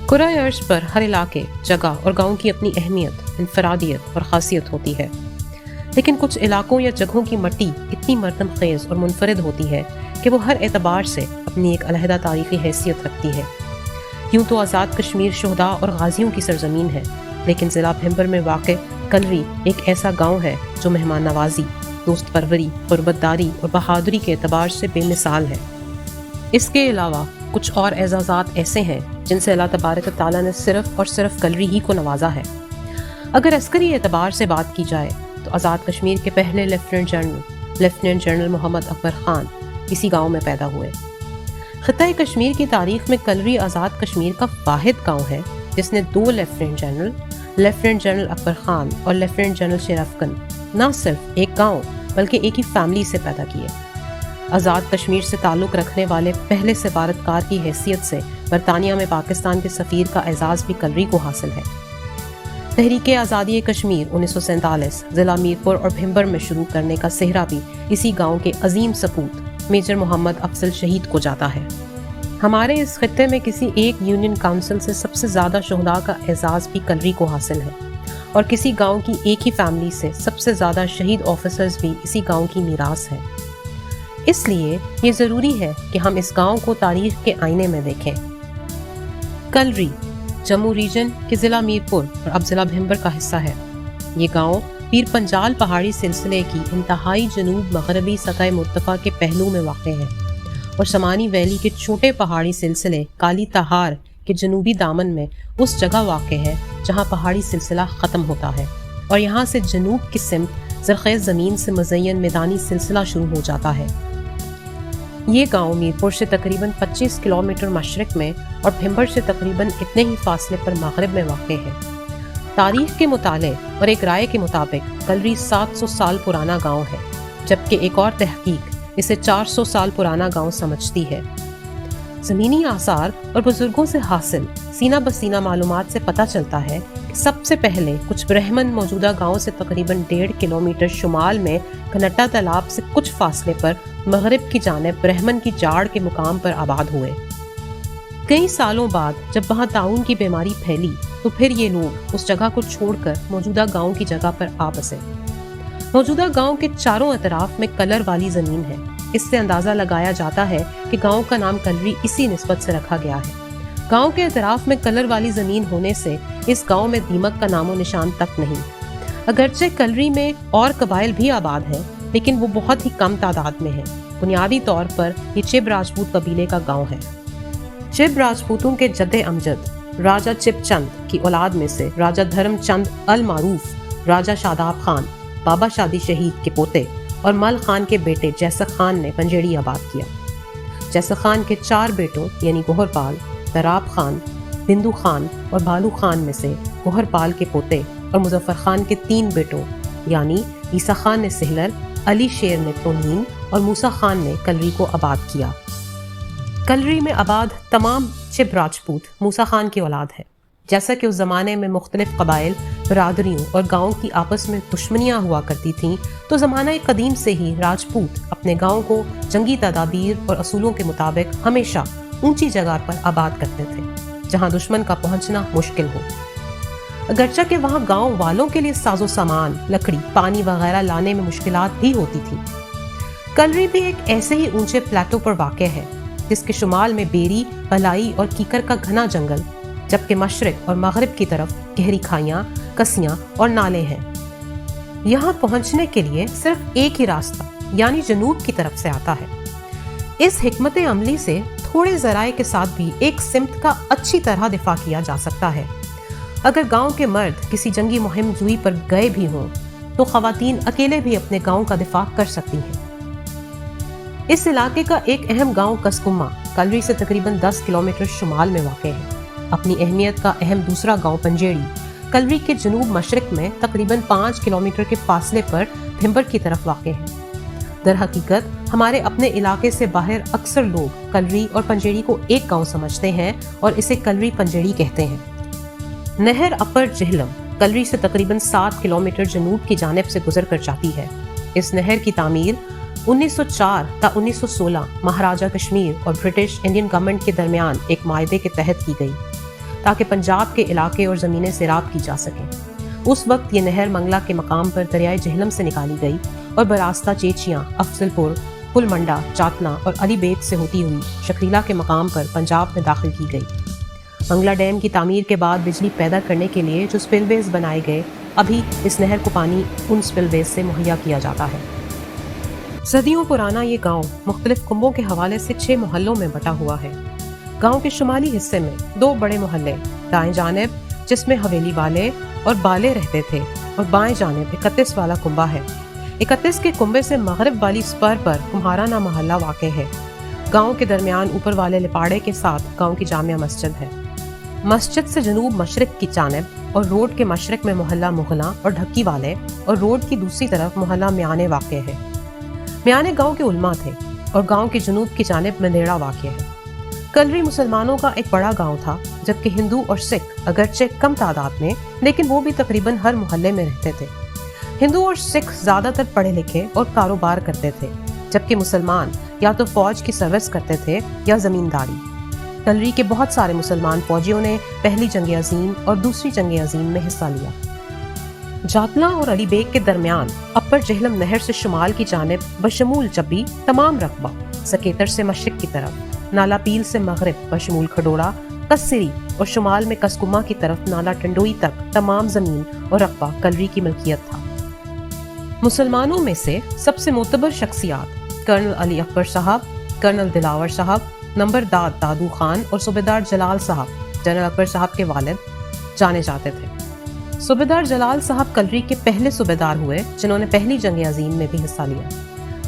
کرۂ ارض پر ہر علاقے، جگہ اور گاؤں کی اپنی اہمیت، انفرادیت اور خاصیت ہوتی ہے، لیکن کچھ علاقوں یا جگہوں کی مٹی اتنی مردم خیز اور منفرد ہوتی ہے کہ وہ ہر اعتبار سے اپنی ایک علیحدہ تاریخی حیثیت رکھتی ہے۔ یوں تو آزاد کشمیر شہداء اور غازیوں کی سرزمین ہے، لیکن ضلع بھنبر میں واقع کلری ایک ایسا گاؤں ہے جو مہمان نوازی، دوست پروری، قربت داری اور بہادری کے اعتبار سے بے مثال ہے۔ اس کے علاوہ کچھ اور اعزازات ایسے ہیں جن سے اللہ تبارک و تعالیٰ نے صرف اور صرف کلری ہی کو نوازا ہے۔ اگر عسکری اعتبار سے بات کی جائے تو آزاد کشمیر کے پہلے لیفٹیننٹ جنرل محمد اکبر خان اسی گاؤں میں پیدا ہوئے۔ خطۂ کشمیر کی تاریخ میں کلری آزاد کشمیر کا واحد گاؤں ہے جس نے 2 لیفٹیننٹ جنرل اکبر خان اور لیفٹیننٹ جنرل شیر افگن نہ صرف ایک گاؤں بلکہ ایک ہی فیملی سے پیدا کیے۔ آزاد کشمیر سے تعلق رکھنے والے پہلے سفارتکار کی حیثیت سے برطانیہ میں پاکستان کے سفیر کا اعزاز بھی کلری کو حاصل ہے۔ تحریک آزادی کشمیر 1947 ضلع میرپور اور بھنبر میں شروع کرنے کا سہرا بھی اسی گاؤں کے عظیم سپوت میجر محمد افضل شہید کو جاتا ہے۔ ہمارے اس خطے میں کسی ایک یونین کونسل سے سب سے زیادہ شہداء کا اعزاز بھی کلری کو حاصل ہے، اور کسی گاؤں کی ایک ہی فیملی سے سب سے زیادہ شہید آفیسرز بھی اسی گاؤں کی میراث ہے۔ اس لیے یہ ضروری ہے کہ ہم اس گاؤں کو تاریخ کے آئینے میں دیکھیں۔ کلری جموں ریجن کے ضلع میرپور اور اب ضلع بھنبر کا حصہ ہے۔ یہ گاؤں پیر پنجال پہاڑی سلسلے کی انتہائی جنوب مغربی سطح مرتفع کے پہلو میں واقع ہے، اور سمانی ویلی کے چھوٹے پہاڑی سلسلے کالی تہار کے جنوبی دامن میں اس جگہ واقع ہے جہاں پہاڑی سلسلہ ختم ہوتا ہے، اور یہاں سے جنوب کی سمت زرخیز زمین سے مزین میدانی سلسلہ شروع ہو جاتا ہے۔ یہ گاؤں میرپور سے تقریباً 25 کلومیٹر مشرق میں اور بھنبر سے تقریباً اتنے ہی فاصلے پر مغرب میں واقع ہے۔ تاریخ کے مطالعے اور ایک رائے کے مطابق کلری 700 سال پرانا گاؤں ہے، جبکہ ایک اور تحقیق اسے 400 سال پرانا گاؤں سمجھتی ہے۔ زمینی آثار اور بزرگوں سے حاصل سینہ بسینہ معلومات سے پتہ چلتا ہے کہ سب سے پہلے کچھ برہمن موجودہ گاؤں سے تقریباً 1.5 کلومیٹر شمال میں گھنٹا تالاب سے کچھ فاصلے پر مغرب کی جانب برہمن کی جاڑ کے مقام پر آباد ہوئے۔ کئی سالوں بعد جب وہاں طاعون کی بیماری پھیلی تو پھر یہ لوگ اس جگہ کو چھوڑ کر موجودہ گاؤں کی جگہ پر آ بسے۔ موجودہ گاؤں کے چاروں اطراف میں کلر والی زمین ہے۔ اس سے اندازہ لگایا جاتا ہے کہ گاؤں کا نام کلری اسی نسبت سے رکھا گیا ہے۔ گاؤں کے اطراف میں کلر والی زمین ہونے سے اس گاؤں میں دیمک کا نام و نشان تک نہیں۔ اگرچہ کلری میں اور قبائل بھی آباد ہیں، لیکن وہ بہت ہی کم تعداد میں ہیں۔ بنیادی طور پر یہ چب راجپوت قبیلے کا گاؤں ہے۔ چب راجپوتوں کے جد امجد راجہ چب چند کی اولاد میں سے راجہ دھرم چند المعروف راجہ شاداب خان بابا شادی شہید کے پوتے اور مل خان کے بیٹے جیسک خان نے پنجیڑی آباد کیا۔ جیسک خان کے 4 بیٹوں یعنی گوہر پال، تراب خان، بندو خان اور بالو خان میں سے گوہر پال کے پوتے اور مظفر خان کے 3 بیٹوں یعنی عیسیٰ خان نے سہلر، علی شیر نے تونین اور موسیٰ خان نے کلری کو آباد کیا۔ کلری میں آباد تمام چب راجپوت موسیٰ خان کی اولاد ہے۔ جیسا کہ اس زمانے میں مختلف قبائل، برادریوں اور گاؤں کی آپس میں دشمنیاں ہوا کرتی تھیں، تو زمانہ قدیم سے ہی راجپوت اپنے گاؤں کو جنگی تدابیر اور اصولوں کے مطابق ہمیشہ اونچی جگہ پر آباد کرتے تھے جہاں دشمن کا پہنچنا مشکل ہو۔ اگرچہ کہ وہاں گاؤں والوں کے لیے ساز و سامان، لکڑی، پانی وغیرہ لانے میں مشکلات بھی ہوتی تھی۔ کلری بھی ایک ایسے ہی اونچے پلیٹو پر واقع ہے جس کے شمال میں بیری، پلائی اور کیکر کا گھنا جنگل، جبکہ مشرق اور مغرب کی طرف گہری کھائیاں، کسیاں اور نالے ہیں۔ یہاں پہنچنے کے لیے صرف ایک ہی راستہ یعنی جنوب کی طرف سے آتا ہے۔ اس حکمت عملی سے تھوڑے ذرائع کے ساتھ بھی ایک سمت کا اچھی طرح دفاع کیا جا سکتا ہے۔ اگر گاؤں کے مرد کسی جنگی مہم جوئی پر گئے بھی ہوں تو خواتین اکیلے بھی اپنے گاؤں کا دفاع کر سکتی ہیں۔ اس علاقے کا ایک اہم گاؤں کسکمہ کلری سے تقریباً 10 کلومیٹر شمال میں واقع ہے۔ اپنی اہمیت کا اہم دوسرا گاؤں پنجیڑی کلری کے جنوب مشرق میں تقریباً 5 کلومیٹر کے فاصلے پر بھنبر کی طرف واقع ہے۔ در حقیقت ہمارے اپنے علاقے سے باہر اکثر لوگ کلری اور پنجیڑی کو ایک گاؤں سمجھتے ہیں اور اسے کلری پنجیڑی کہتے ہیں۔ نہر اپر جہلم کلری سے تقریباً 7 کلومیٹر جنوب کی جانب سے گزر کر جاتی ہے۔ اس نہر کی تعمیر 1904 تا 1916 مہاراجہ کشمیر اور برٹش انڈین گورنمنٹ کے درمیان ایک معاہدے کے تحت کی گئی۔ تاکہ پنجاب کے علاقے اور زمینیں سیراب کی جا سکیں۔ اس وقت یہ نہر منگلا کے مقام پر دریائے جہلم سے نکالی گئی اور براستہ چیچیاں، افضل پور، پل منڈا، چاتنا اور علی بیگ سے ہوتی ہوئی شکریلا کے مقام پر پنجاب میں داخل کی گئی۔ منگلا ڈیم کی تعمیر کے بعد بجلی پیدا کرنے کے لیے جو سپل ویز بنائے گئے، ابھی اس نہر کو پانی ان سپل ویز سے مہیا کیا جاتا ہے۔ صدیوں پرانا یہ گاؤں مختلف کنبوں کے حوالے سے 6 محلوں میں بٹا ہوا ہے۔ گاؤں کے شمالی حصے میں 2 بڑے محلے، دائیں جانب جس میں حویلی والے اور بالے رہتے تھے، اور بائیں جانب 31 والا کنبہ ہے۔ 31 کے کنبے سے مغرب والی سپر پر کمہارانہ محلہ واقع ہے۔ گاؤں کے درمیان اوپر والے لپاڑے کے ساتھ گاؤں کی جامع مسجد ہے۔ مسجد سے جنوب مشرق کی جانب اور روڈ کے مشرق میں محلہ مغلاں اور ڈھکی والے، اور روڈ کی دوسری طرف محلہ میانے واقع ہے۔ میانے گاؤں کے علماء تھے اور گاؤں کی جنوب کی جانب مندیڑا واقع ہے۔ کلری مسلمانوں کا ایک بڑا گاؤں تھا، جبکہ ہندو اور سکھ اگرچہ کم تعداد میں لیکن وہ بھی تقریباً ہر محلے میں رہتے تھے۔ ہندو اور سکھ زیادہ تر پڑھے لکھے اور کاروبار کرتے تھے، جبکہ مسلمان یا تو فوج کی سروس کرتے تھے یا زمینداری۔ کلری کے بہت سارے مسلمان فوجیوں نے پہلی جنگ عظیم اور دوسری جنگ عظیم میں حصہ لیا۔ جاتنا اور علی بیگ کے درمیان اپر جہلم نہر سے شمال کی جانب بشمول چبی تمام رقبہ، سکیتر سے مشرق کی طرف، نالا پیل سے مغرب بشمول کھڈوڑا، کسری اور شمال میں کسکما کی طرف نالا ٹنڈوئی تک تمام زمین اور رقبہ کلری کی ملکیت تھا۔ مسلمانوں میں سے سب سے معتبر شخصیات کرنل علی اکبر صاحب، کرنل دلاور صاحب، نمبردار دادو خان اور صوبیدار جلال صاحب، جنرل اکبر صاحب کے والد، جانے جاتے تھے۔ صوبیدار جلال صاحب کلری کے پہلے صوبیدار ہوئے جنہوں نے پہلی جنگ عظیم میں بھی حصہ لیا۔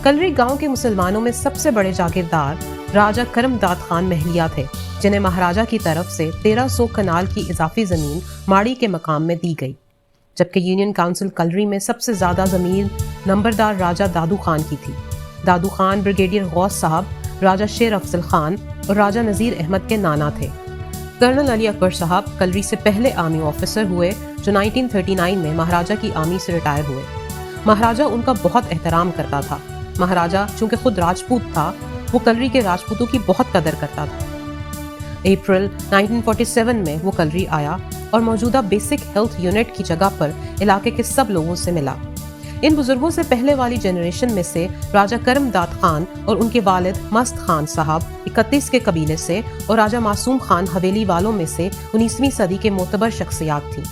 کلری گاؤں کے مسلمانوں میں سب سے بڑے جاگیردار راجہ کرم داد خان محلیہ تھے، جنہیں مہاراجہ کی طرف سے 1300 کنال کی اضافی زمین ماڑی کے مقام میں دی گئی، جبکہ یونین کونسل کلری میں سب سے زیادہ زمین نمبردار راجہ دادو خان کی تھی۔ دادو خان بریگیڈیئر غوث صاحب، راجہ شیر افضل خان اور راجہ نذیر احمد کے نانا تھے۔ کرنل علی اکبر صاحب کلری سے پہلے آرمی آفیسر ہوئے جو 1939 میں مہاراجہ کی آرمی سے ریٹائر ہوئے۔ مہاراجہ ان کا بہت احترام کرتا تھا۔ مہاراجہ چونکہ خود راجپوت تھا، وہ کلری کے راجپوتوں کی بہت قدر کرتا تھا۔ اپریل 1947 میں وہ کلری آیا اور موجودہ بیسک ہیلتھ یونٹ کی جگہ پر علاقے کے سب لوگوں سے ملا۔ ان بزرگوں سے پہلے والی جنریشن میں سے راجہ کرم داد خان اور ان کے والد مست خان صاحب 31 کے قبیلے سے اور راجہ معصوم خان حویلی والوں میں سے 19ویں صدی کے معتبر شخصیات تھیں۔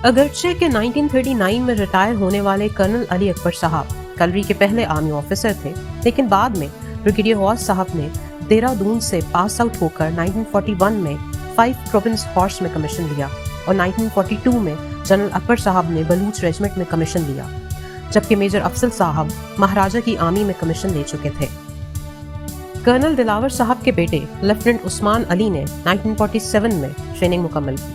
اگرچہ کہ 1939 میں ریٹائر ہونے والے کرنل علی اکبر صاحب کلری کے پہلے آرمی آفیسر تھے، لیکن بعد میں بریگیڈیئر غوث صاحب نے دہرادون سے پاس آؤٹ ہو کر 1941 میں 5 پروونس ہارس میں کمیشن لیا اور 1942 میں جنرل اکبر صاحب نے بلوچ ریجمنٹ میں کمیشن لیا، جبکہ میجر افضل صاحب مہاراجہ کی آرمی میں کمیشن لے چکے تھے۔ کرنل دلاور صاحب کے بیٹے لیفٹیننٹ عثمان علی نے 1947 میں ٹریننگ مکمل کی۔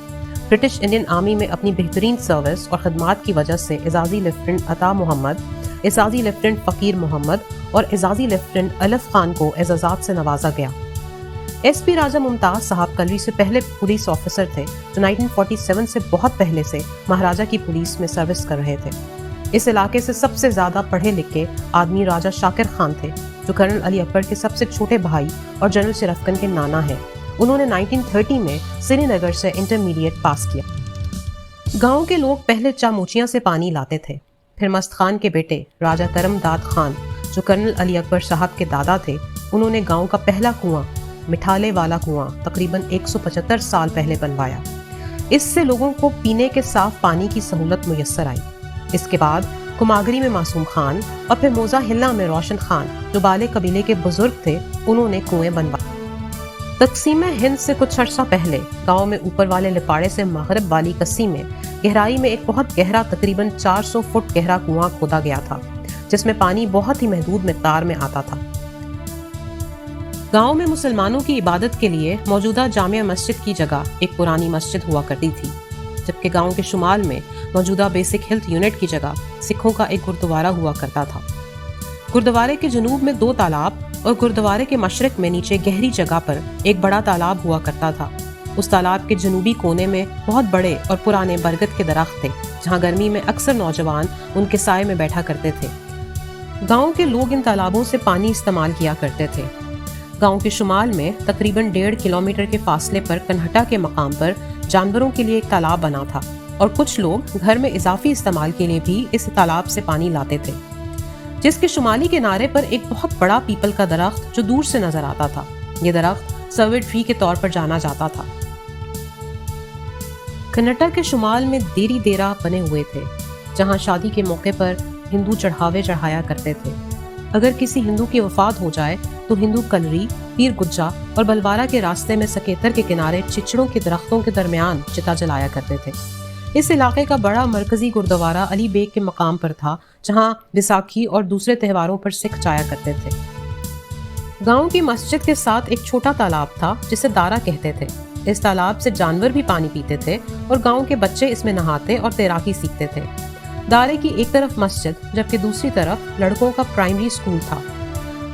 برٹش انڈین آرمی میں اپنی بہترین سروس اور خدمات کی وجہ سے اعزازی لیفٹیننٹ عطا محمد، اعزازی لیفٹیننٹ فقیر محمد اور اعزازی لیفٹیننٹ الف خان کو اعزازات سے نوازا گیا۔ ایس پی راجہ ممتاز صاحب کلری سے پہلے پولیس آفیسر تھے جو 1947 سے بہت پہلے سے مہاراجہ کی پولیس میں سروس کر رہے تھے۔ اس علاقے سے سب سے زیادہ پڑھے لکھے آدمی راجہ شاکر خان تھے، جو کرنل علی اکبر کے سب سے چھوٹے بھائی اور جنرل شرفکن کے نانا ہیں۔ انہوں نے 1930 میں سری نگر سے انٹرمیڈیٹ پاس کیا۔ گاؤں کے لوگ پہلے چاموچیاں سے پانی لاتے تھے، پھر مست خان کے بیٹے راجہ کرم داد خان جو کرنل علی اکبر صاحب کے دادا تھے، انہوں نے گاؤں کا پہلا کنواں، مٹھالے والا کنواں، تقریباً 175 سال پہلے بنوایا۔ اس سے لوگوں کو پینے کے صاف پانی کی سہولت میسر آئی۔ اس کے بعد کماگری میں معصوم خان اور پھر موزہ ہلہ میں روشن خان جو بالے قبیلے کے بزرگ تھے، انہوں نے کنویں بنوائے۔ تقسیم ہند سے کچھ عرصہ پہلے گاؤں میں اوپر والے لپاڑے سے مغرب والی کسی میں گہرائی میں ایک بہت گہرا تقریباً 400 فٹ گہرا کنواں کھودا گیا تھا، جس میں پانی بہت ہی محدود مقدار میں آتا تھا۔ گاؤں میں مسلمانوں کی عبادت کے لیے موجودہ جامع مسجد کی جگہ ایک پرانی مسجد ہوا کرتی تھی، جبکہ گاؤں کے شمال میں موجودہ بیسک ہیلتھ یونٹ کی جگہ سکھوں کا ایک گردوارہ ہوا کرتا تھا۔ گردوارے کے جنوب میں 2 تالاب اور گردوارے کے مشرق میں نیچے گہری جگہ پر ایک بڑا تالاب ہوا کرتا تھا۔ اس تالاب کے جنوبی کونے میں بہت بڑے اور پرانے برگد کے درخت تھے، جہاں گرمی میں اکثر نوجوان ان کے سائے میں بیٹھا کرتے تھے۔ گاؤں کے لوگ ان تالابوں سے پانی استعمال کیا کرتے تھے۔ گاؤں کے شمال میں تقریباً 1.5 کلومیٹر کے فاصلے پر کنہٹا کے مقام پر جانوروں کے لیے ایک تالاب بنا تھا اور کچھ لوگ گھر میں اضافی استعمال کے لیے بھی اس تالاب سے پانی لاتے تھے، جس کے شمالی کنارے پر ایک بہت بڑا پیپل کا درخت جو دور سے نظر آتا تھا۔ یہ درخت سروے ٹری کے طور پر جانا جاتا تھا۔ کنہٹا کے شمال میں دیری دیرا بنے ہوئے تھے جہاں شادی کے موقع پر ہندو چڑھاوے چڑھایا کرتے تھے۔ اگر کسی ہندو کی وفات ہو جائے تو ہندو کلری، پیر گجا اور بلوارا کے راستے میں سکیتر کے کنارے چچڑوں کے درختوں کے درمیان چتا جلایا کرتے تھے۔ اس علاقے کا بڑا مرکزی گردوارہ علی بیگ کے مقام پر تھا جہاں بیساکھی اور دوسرے تہواروں پر سکھ جایا کرتے تھے۔ گاؤں کی مسجد کے ساتھ ایک چھوٹا تالاب تھا جسے دارا کہتے تھے۔ اس تالاب سے جانور بھی پانی پیتے تھے اور گاؤں کے بچے اس میں نہاتے اور تیراکی سیکھتے تھے۔ دارے کی ایک طرف مسجد جبکہ دوسری طرف لڑکوں کا پرائمری اسکول تھا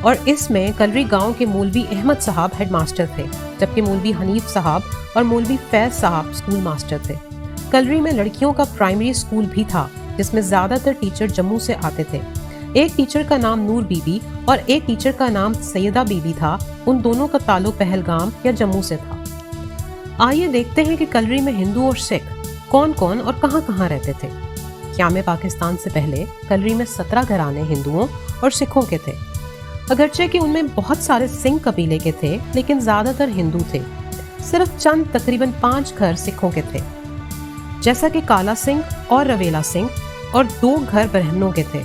اور اس میں کلری گاؤں کے مولوی احمد صاحب ہیڈ ماسٹر تھے، جبکہ مولوی حنیف صاحب اور مولوی فیض صاحب اسکول ماسٹر تھے۔ کلری میں لڑکیوں کا پرائمری اسکول بھی تھا جس میں زیادہ تر ٹیچر جموں سے آتے تھے۔ ایک ٹیچر کا نام نور بی بی اور ایک ٹیچر کا نام سیدہ بی بی تھا۔ ان دونوں کا تعلق پہلگام یا جموں سے تھا۔ آئیے دیکھتے ہیں کہ کلری میں ہندو اور سکھ کون کون اور کہاں کہاں رہتے تھے۔ قیام پاکستان سے پہلے کلری میں 17 گھرانے ہندوؤں اور سکھوں کے تھے، اگرچہ کہ ان میں بہت سارے سنگھ قبیلے کے تھے لیکن زیادہ تر ہندو تھے۔ صرف چند تقریباً 5 گھر سکھوں کے تھے، جیسا کہ کالا سنگھ اور رویلا سنگھ، اور 2 گھر برہمنوں کے تھے۔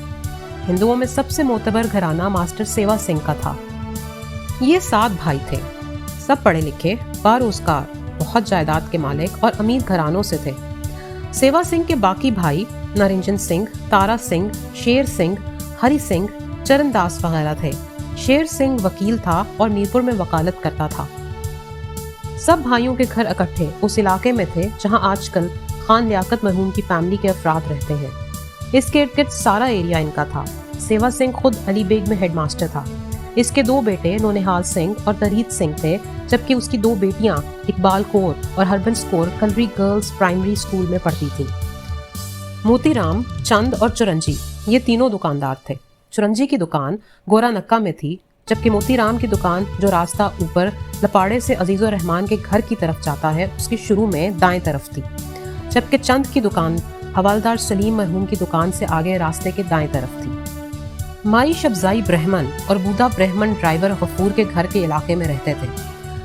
ہندوؤں میں سب سے معتبر گھرانہ ماسٹر سیوا سنگھ کا تھا۔ یہ 7 بھائی تھے، سب پڑھے لکھے، باروزگار، بہت جائیداد کے مالک اور امیر گھرانوں سے تھے۔ سیوا سنگھ کے باقی بھائی نرنجن سنگھ، تارا سنگھ، شیر سنگھ، ہری سنگھ، چرن داس وغیرہ تھے۔ شیر سنگھ وکیل تھا اور میرپور میں وکالت کرتا تھا۔ سب بھائیوں کے گھر اکٹھے اس علاقے میں تھے جہاں آج کل خان لیاقت مرحوم کی فیملی کے افراد رہتے ہیں۔ اس کے ارد گرد سارا ایریا ان کا تھا۔ سیوا سنگھ خود علی بیگ میں ہیڈ ماسٹر تھا۔ اس کے 2 بیٹے نونہال سنگھ اور ترہیت سنگھ تھے، جبکہ اس کی 2 بیٹیاں اقبال کور اور ہربنس کور کلری گرلز پرائمری اسکول میں پڑھتی تھیں۔ موتی رام، چند اور چرنجی یہ تینوں دکاندار تھے۔ چرنجی کی دکان گورا نکا میں تھی، جبکہ موتی رام کی دکان جو راستہ اوپر لپاڑے سے عزیز الرحمان کے گھر کی طرف جاتا ہے اس کی شروع میں دائیں طرف تھی، جبکہ چند کی دکان حوالدار سلیم مرحوم کی دکان سے آگے راستے کے دائیں طرف تھی۔ مائی شبزائی برہمن اور بودا برہمن ڈرائیور غفور کے گھر کے علاقے میں رہتے تھے۔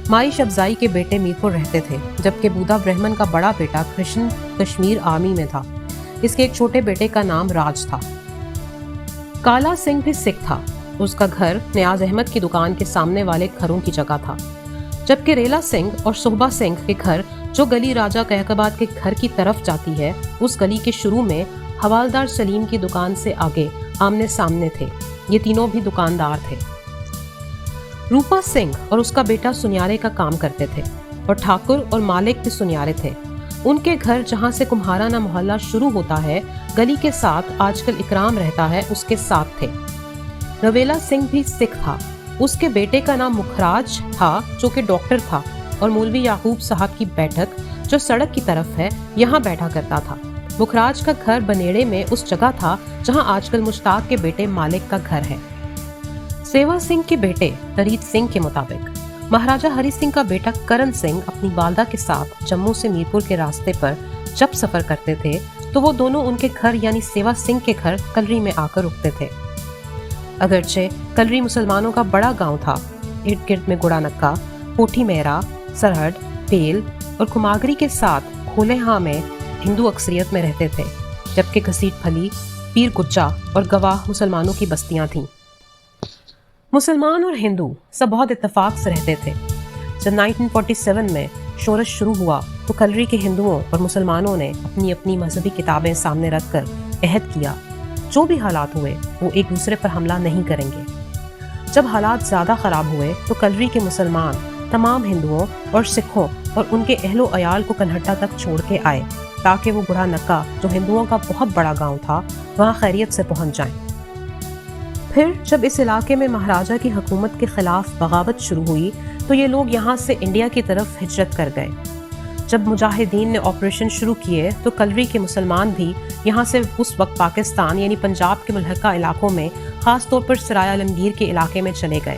مائی شبزائی کے بیٹے میرپور رہتے تھے، جبکہ بودا برہمن کا بڑا بیٹا کرشن کشمیر آرمی میں تھا۔ اس کے ایک چھوٹے بیٹے کا نام راج تھا۔ کالا سنگھ بھی سکھ تھا۔ اس کا گھر نیاز احمد کی دکان کے سامنے والے گھروں کی جگہ تھا، جبکہ ریلا سنگھ اور صحبہ سنگھ کے گھر جو گلی راجہ قیقباد کے گھر کی طرف جاتی ہے اس گلی کے شروع میں حوالدار سلیم کی دکان سے آگے آمنے سامنے تھے۔ یہ تینوں بھی دکاندار تھے۔ روپا سنگھ اور اس کا بیٹا سنیارے کا کام کرتے تھے اور ٹھاکر اور مالک بھی سنیارے تھے۔ ان کے گھر جہاں سے کمہارانہ محلہ شروع ہوتا ہے گلی کے ساتھ آج کل اکرام رہتا ہے اس کے ساتھ تھے۔ رویلا سنگھ بھی سکھ تھا۔ اس کے بیٹے کا نام مکھراج تھا جو کہ ڈاکٹر تھا اور مولوی یعقوب صاحب کی بیٹھک جو سڑک کی طرف ہے یہاں بیٹھا کرتا تھا۔ مکھراج کا گھر بنیڑے میں اس جگہ تھا جہاں آج کل مشتاق کے بیٹے مالک کا گھر ہے۔ سیوا سنگھ کے بیٹے ترہیت سنگھ کے مطابق مہاراجہ ہری سنگھ کا بیٹا کرن سنگھ اپنی والدہ کے ساتھ جموں سے میرپور کے راستے پر جب سفر کرتے تھے تو وہ دونوں ان کے گھر یعنی سیوا سنگھ کے گھر کلری میں آ کر رکتے تھے۔ اگرچہ کلری مسلمانوں کا بڑا گاؤں تھا، ارد گرد میں گڑا نکا، کوٹھی میرا، سرہد، پیل اور کماگری کے ساتھ کھولے ہاں میں ہندو اکثریت میں رہتے تھے، جبکہ گھسیٹ پھلی، پیر گجا اور گواہ مسلمانوں کی بستیاں تھیں۔ مسلمان اور ہندو سب بہت اتفاق سے رہتے تھے۔ جب 1947 میں شورش شروع ہوا تو کلری کے ہندوؤں اور مسلمانوں نے اپنی اپنی مذہبی کتابیں سامنے رکھ کر عہد کیا جو بھی حالات ہوئے وہ ایک دوسرے پر حملہ نہیں کریں گے۔ جب حالات زیادہ خراب ہوئے تو کلری کے مسلمان تمام ہندوؤں اور سکھوں اور ان کے اہل و عیال کو کنہٹا تک چھوڑ کے آئے تاکہ وہ گڑھا نکا جو ہندوؤں کا بہت بڑا گاؤں تھا وہاں خیریت سے پہنچ جائیں۔ پھر جب اس علاقے میں مہاراجہ کی حکومت کے خلاف بغاوت شروع ہوئی تو یہ لوگ یہاں سے انڈیا کی طرف ہجرت کر گئے۔ جب مجاہدین نے آپریشن شروع کیے تو کلری کے مسلمان بھی یہاں سے اس وقت پاکستان یعنی پنجاب کے ملحقہ علاقوں میں خاص طور پر سرائے عالمگیر کے علاقے میں چلے گئے۔